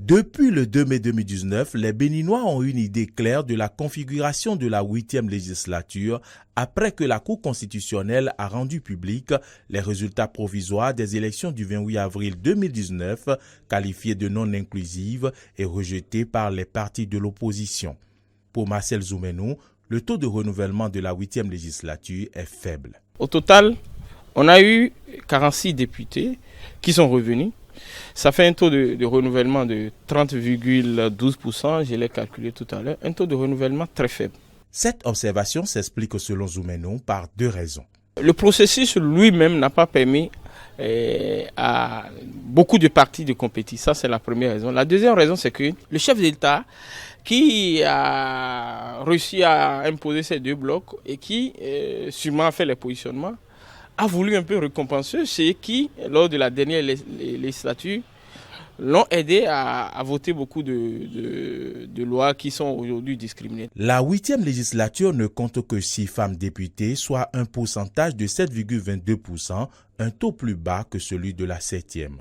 Depuis le 2 mai 2019, les Béninois ont une idée claire de la configuration de la 8e législature après que la Cour constitutionnelle a rendu public les résultats provisoires des élections du 28 avril 2019, qualifiées de non inclusives et rejetées par les partis de l'opposition. Pour Marcel Zoumenou, le taux de renouvellement de la 8e législature est faible. Au total, on a eu 46 députés qui sont revenus. Ça fait un taux de renouvellement de 30,12%, je l'ai calculé tout à l'heure, un taux de renouvellement très faible. Cette observation s'explique selon Zoumenou par deux raisons. Le processus lui-même n'a pas permis à beaucoup de partis de compétir. Ça, c'est la première raison. La deuxième raison, c'est que le chef d'État qui a réussi à imposer ces deux blocs et qui sûrement a fait les positionnements, a voulu un peu récompenser ceux qui, lors de la dernière législature, l'ont aidé à voter beaucoup de lois qui sont aujourd'hui discriminées. La 8e législature ne compte que 6 femmes députées, soit un pourcentage de 7,22%, un taux plus bas que celui de la 7e.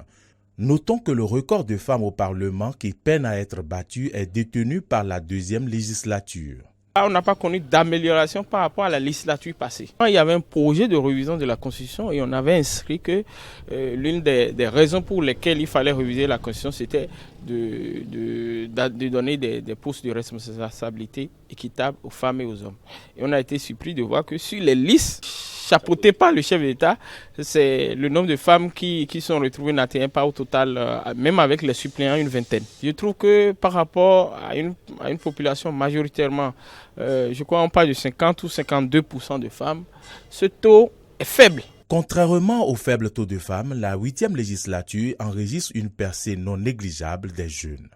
Notons que le record de femmes au Parlement qui peine à être battu est détenu par la 2e législature. On n'a pas connu d'amélioration par rapport à la législature passée. Il y avait un projet de révision de la Constitution et on avait inscrit que l'une des raisons pour lesquelles il fallait réviser la Constitution, c'était de donner des postes de responsabilité équitables aux femmes et aux hommes. Et on a été surpris de voir que sur les listes chapeautées par le chef d'État, c'est le nombre de femmes qui sont retrouvées n'atteint pas au total, même avec les suppléants, une vingtaine. Je trouve que par rapport à une population majoritairement, je crois on parle de 50 ou 52% de femmes, ce taux est faible. Contrairement au faible taux de femmes, la 8e législature enregistre une percée non négligeable des jeunes.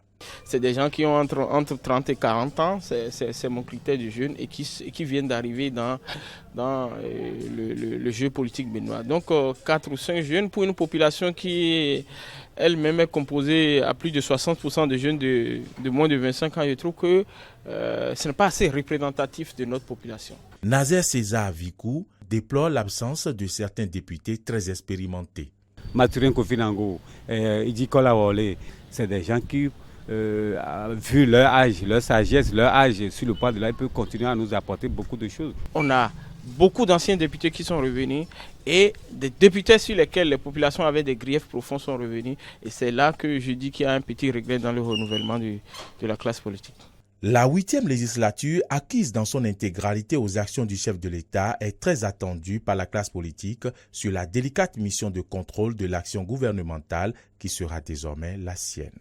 C'est des gens qui ont entre 30 et 40 ans, c'est mon critère de jeune, et qui viennent d'arriver dans le jeu politique béninois. Donc 4 ou 5 jeunes pour une population qui elle-même est composée à plus de 60% de jeunes de moins de 25 ans. Je trouve que ce n'est pas assez représentatif de notre population. Nazer César Vikou déplore l'absence de certains députés très expérimentés. Mathurin Kofi Nango, Idi Kolawole, c'est des gens qui, vu leur âge, leur sagesse, leur âge sur le point de là, ils peuvent continuer à nous apporter beaucoup de choses. On a beaucoup d'anciens députés qui sont revenus et des députés sur lesquels les populations avaient des griefs profonds sont revenus. Et c'est là que je dis qu'il y a un petit regret dans le renouvellement de la classe politique. La 8e législature, acquise dans son intégralité aux actions du chef de l'État, est très attendue par la classe politique sur la délicate mission de contrôle de l'action gouvernementale qui sera désormais la sienne.